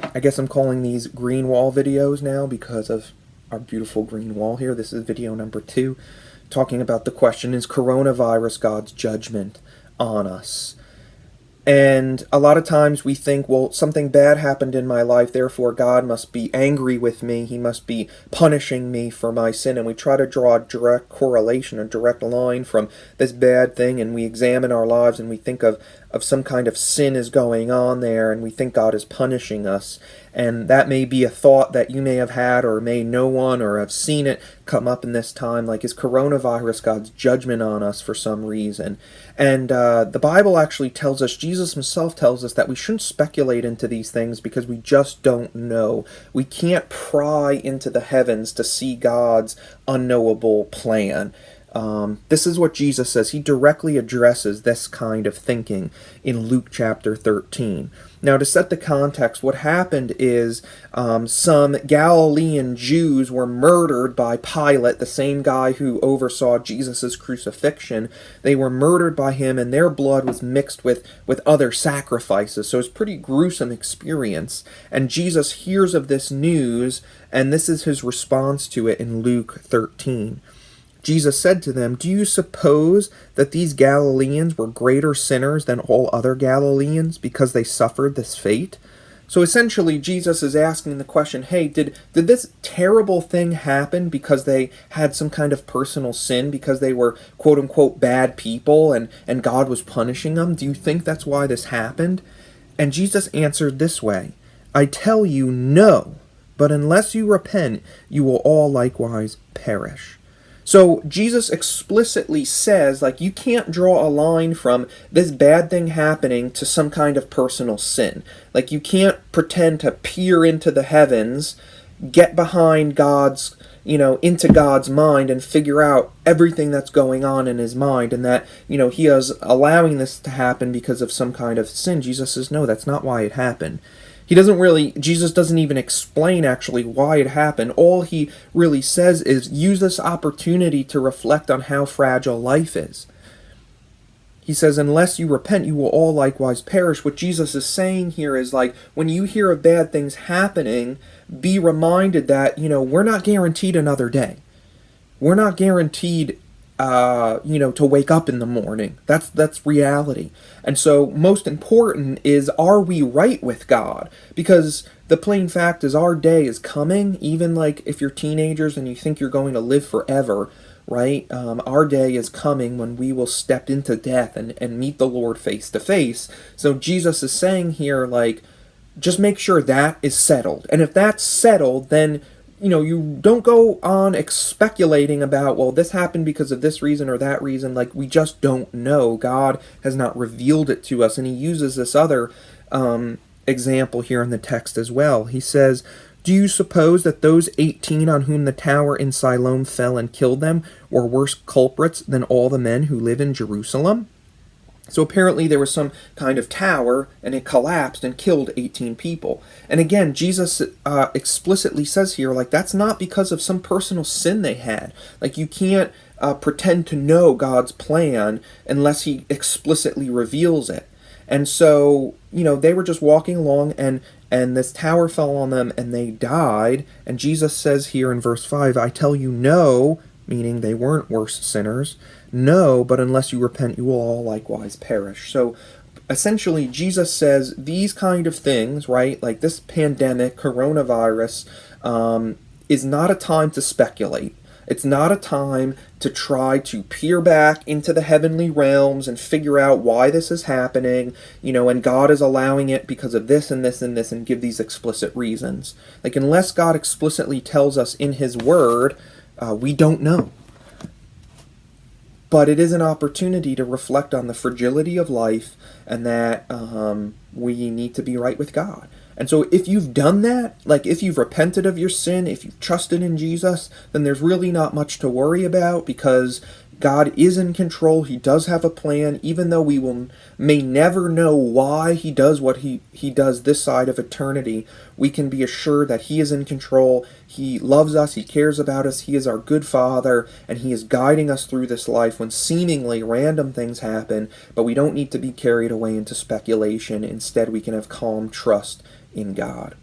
I guess I'm calling these green wall videos now because of our beautiful green wall here. This is video number 2, talking about the question, is coronavirus God's judgment on us? And a lot of times we think, well, something bad happened in my life, therefore God must be angry with me. He must be punishing me for my sin. And we try to draw a direct correlation, a direct line from this bad thing, and we examine our lives and we think of some kind of sin is going on there, and we think God is punishing us. And that may be a thought that you may have had or may know one or have seen it come up in this time, like, is coronavirus God's judgment on us for some reason? And the Bible actually tells us, Jesus himself tells us, that we shouldn't speculate into these things because we just don't know. We can't pry into the heavens to see God's unknowable plan. This is what Jesus says. He directly addresses this kind of thinking in Luke chapter 13. Now, to set the context, what happened is some Galilean Jews were murdered by Pilate, the same guy who oversaw Jesus' crucifixion. They were murdered by him, and their blood was mixed with other sacrifices. So it's a pretty gruesome experience. And Jesus hears of this news, and this is his response to it in Luke 13. Jesus said to them, "Do you suppose that these Galileans were greater sinners than all other Galileans because they suffered this fate?" So essentially, Jesus is asking the question, hey, did this terrible thing happen because they had some kind of personal sin, because they were quote-unquote bad people and God was punishing them? Do you think that's why this happened? And Jesus answered this way, "I tell you, no, but unless you repent, you will all likewise perish." So Jesus explicitly says, like, you can't draw a line from this bad thing happening to some kind of personal sin. Like, you can't pretend to peer into the heavens, get behind God's, into God's mind and figure out everything that's going on in his mind, and that, he is allowing this to happen because of some kind of sin. Jesus says, no, that's not why it happened. Jesus doesn't even explain actually why it happened. All he really says is use this opportunity to reflect on how fragile life is. He says, unless you repent, you will all likewise perish. What Jesus is saying here is, like, when you hear of bad things happening, be reminded that, we're not guaranteed another day. We're not guaranteed to wake up in the morning. That's reality. And so most important is, are we right with God? Because the plain fact is our day is coming, even like if you're teenagers and you think you're going to live forever, right? Our day is coming when we will step into death and meet the Lord face to face. So Jesus is saying here, like, just make sure that is settled. And if that's settled, then you don't go on speculating about, well, this happened because of this reason or that reason. Like, we just don't know. God has not revealed it to us. And he uses this other example here in the text as well. He says, "Do you suppose that those 18 on whom the tower in Siloam fell and killed them were worse culprits than all the men who live in Jerusalem?" So apparently there was some kind of tower, and it collapsed and killed 18 people. And again, Jesus explicitly says here, like, that's not because of some personal sin they had. Like, you can't pretend to know God's plan unless he explicitly reveals it. And so, they were just walking along, and this tower fell on them, and they died. And Jesus says here in verse 5, "I tell you, no," meaning they weren't worse sinners. "No, but unless you repent, you will all likewise perish." So essentially, Jesus says these kind of things, right, like this pandemic, coronavirus, is not a time to speculate. It's not a time to try to peer back into the heavenly realms and figure out why this is happening, and God is allowing it because of this and this and this, and give these explicit reasons. Like, unless God explicitly tells us in his word, we don't know. But it is an opportunity to reflect on the fragility of life, and that we need to be right with God. And so if you've done that, like if you've repented of your sin, if you've trusted in Jesus, then there's really not much to worry about, because God is in control. He does have a plan, even though we may never know why he does what he does this side of eternity. We can be assured that he is in control. He loves us. He cares about us. He is our good father, and he is guiding us through this life when seemingly random things happen, but we don't need to be carried away into speculation. Instead, we can have calm trust in God.